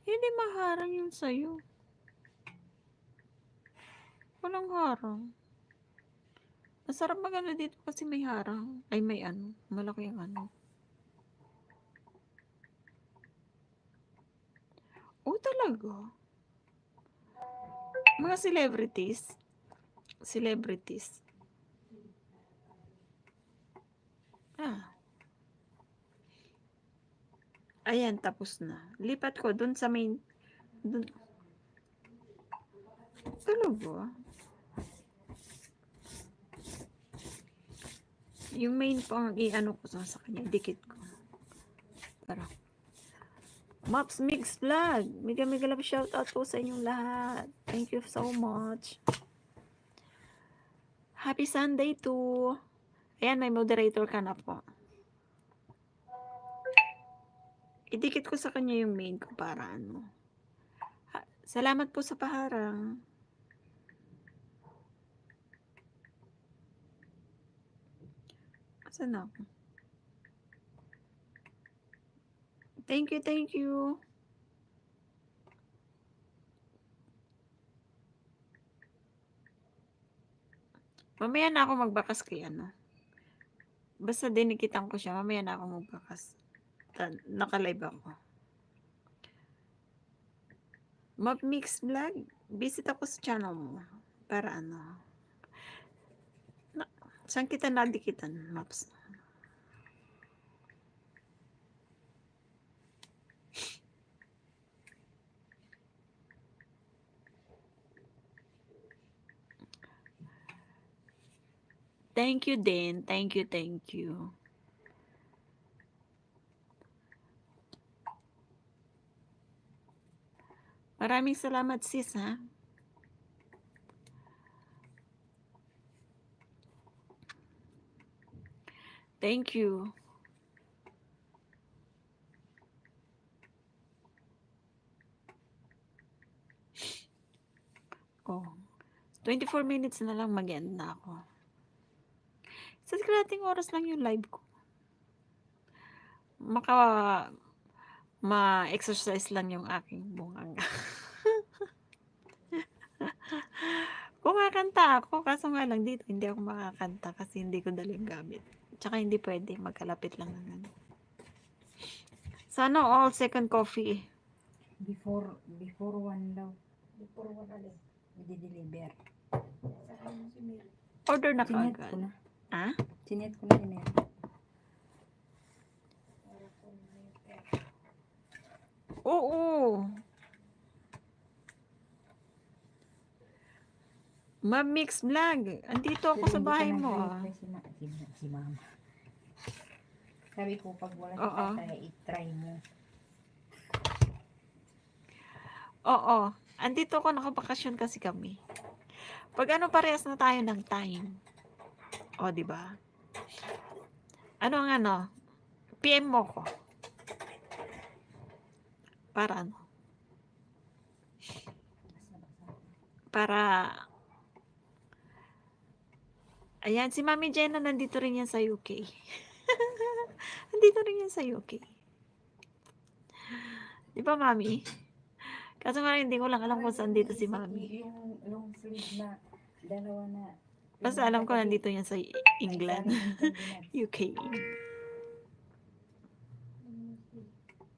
Hindi maharang yun sa'yo. Walang harang. Masarap magano dito kasi may harang. Ay, may ano. Malaki yung ano. Oh, talaga? Mga celebrities. Celebrities. Ah. Ayan, tapos na. Lipat ko dun sa main. Dun. Talaga? Yung main pang i-ano ko sa kanya. Dikit ko. Para. Maps Mix Vlog. Mega love shoutout po sa inyong lahat. Thank you so much. Happy Sunday to. Ayan, may moderator ka na po. Idikit ko sa kanya yung main ko para ano. Salamat po sa paharang. Asan ako? Thank you, thank you. Mamaya na ako magbakas kay ano. Basta dinikitan ko siya, mamaya na ako magbakas. Naka-live ako. Map Mix Vlog, visit ako sa channel mo. Para ano. Saan kita nadikitan, Maps? Thank you din. Thank you, thank you. Maraming salamat, sis, ha? Thank you. Oh. 24 minutes na lang mag-end na ako. Sa kalating oras lang yung live ko. Ma-exercise lang yung aking bunganga. Kumakanta ako, kaso nga lang dito, hindi ako makakanta kasi hindi ko daling gamit. Tsaka hindi pwede, magkalapit lang naman. Sana all second coffee. Before 1 daw. Before 1 alin. I-deliver. Order na Sinet kaagad. ko na. Ha? Sinet ko na yun eh. Oo. Ma-mix vlog. Andito ako sa bahay mo. Si mama. Sabi ko, pag wala si Oo. tatay, i-try mo. Oo. Andito ako, nakabakasyon kasi kami. Pag ano, parehas na tayo ng time. O, di ba? Ano ang ano? PM mo ko. Para ano? Para... Ayan, si Mami Jenna nandito rin yan sa UK. Nandito rin yan sa UK. Di ba, Mami? Kaso nga hindi ko lang alam kung saan dito si Mami. Yung long sleeve na dalawa na. Basta alam ko nandito yan sa England. UK.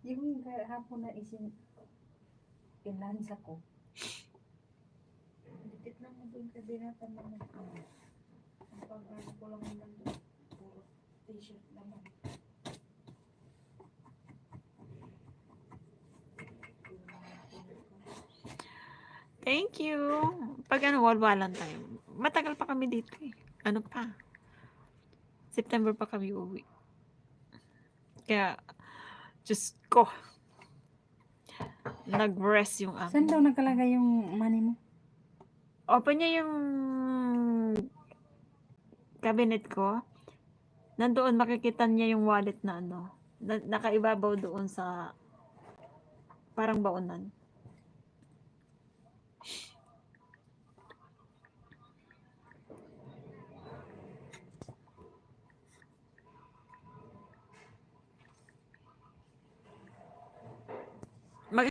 Yung hapon na pinansa ko. Tignan mo doon sa binatan naman. Ang pag-ano ko lang naman doon. Puro t-shirt naman. Thank you. Pag ano, walwalan tayo. Matagal pa kami dito eh. Ano pa? September pa kami uwi. Kaya, Diyos ko. Nag-rest yung Saan daw nakalagay yung money mo? Open niya yung cabinet ko. Nandoon makikita niya yung wallet na ano. Nakaibabaw doon sa parang baonan.